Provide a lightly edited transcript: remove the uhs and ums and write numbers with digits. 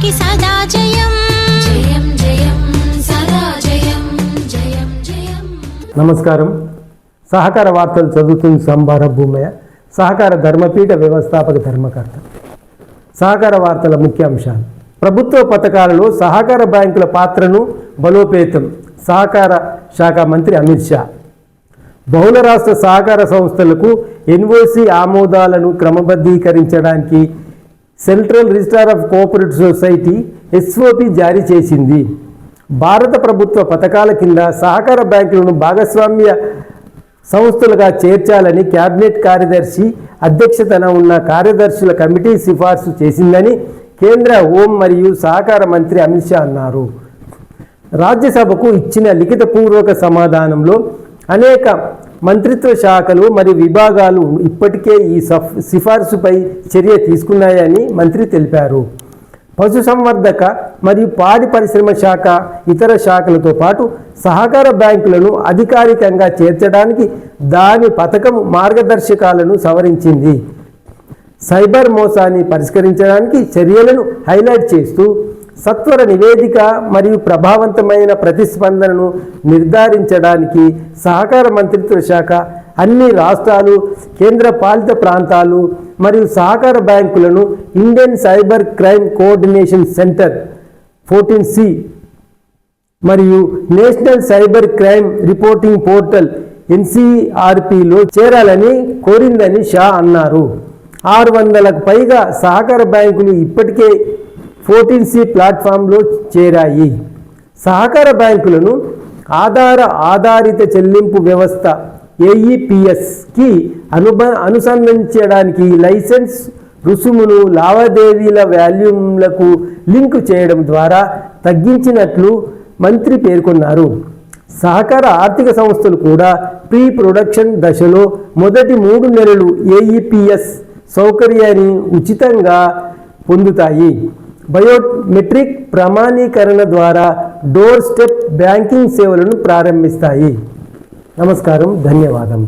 కి సదా జయం జయం జయం సదా జయం జయం జయం. నమస్కారం. సహకార వార్తలు చదువుతున్న సంబార భూమయ్య, సహకార ధర్మపీఠ వ్యవస్థాపక ధర్మకర్త. సహకార వార్తల ముఖ్యాంశాలు. ప్రభుత్వ పథకాలలో సహకార బ్యాంకుల పాత్రను బలోపేతం, సహకార శాఖ మంత్రి అమిత్ షా. బహుళ రాష్ట్ర సహకార సంస్థలకు ఎన్ఓసి ఆమోదాలను క్రమబద్ధీకరించడానికి central registrar of cooperative society SOP జారీ చేసింది. భారత ప్రభుత్వ పథకాల కింద సహకార బ్యాంకులను భాగస్వామ్య సంస్థలుగా చేర్చాలని కేబినెట్ కార్యదర్శి అధ్యక్షతన ఉన్న కార్యదర్శుల కమిటీ సిఫార్సు చేసిందని కేంద్ర హోం మరియు సహకార మంత్రి అమిత్ షా అన్నారు. రాజ్యసభకు ఇచ్చిన లిఖితపూర్వక సమాధానంలో అనేక మంత్రిత్వ శాఖలు మరియు విభాగాలు ఇప్పటికే ఈ సిఫార్సుపై చర్య తీసుకున్నాయని మంత్రి తెలిపారు. పశుసంవర్ధక మరియు పాడి పరిశ్రమ శాఖ ఇతర శాఖలతో పాటు సహకార బ్యాంకులను అధికారికంగా చేర్చడానికి దాని పథకం మార్గదర్శకాలను సవరించింది. సైబర్ మోసాన్ని పరిష్కరించడానికి చర్యలను హైలైట్ చేస్తూ సత్వర నివేదిక మరియు ప్రభావవంతమైన ప్రతిస్పందనను నిర్ధారించడానికి సహకార మంత్రిత్వ శాఖ అన్ని రాష్ట్రాలు, కేంద్ర పాలిత ప్రాంతాలు మరియు సహకార బ్యాంకులను Indian cyber crime coordination centre 14C మరియు national cyber crime reporting portal NCRPలో చేరాలని కోరిందని షా అన్నారు. 600లకు పైగా సహకార బ్యాంకులు ఇప్పటికే 14C ప్లాట్ఫామ్లో చేరాయి. సహకార బ్యాంకులను ఆధారిత చెల్లింపు వ్యవస్థ AEPSకి అనుసంధానించడానికి లైసెన్స్ రుసుమును లావాదేవీల వాల్యూమ్లకు లింకు చేయడం ద్వారా తగ్గించినట్లు మంత్రి పేర్కొన్నారు. సహకార ఆర్థిక సంస్థలు కూడా ప్రీ ప్రొడక్షన్ దశలో మొదటి 3 నెలలు AEPS సౌకర్యాన్ని ఉచితంగా పొందుతాయి. బయోమెట్రిక్ ప్రమాణీకరణ ద్వారా డోర్ స్టెప్ బ్యాంకింగ్ సేవలను ప్రారంభిస్తాయి. నమస్కారం, ధన్యవాదం.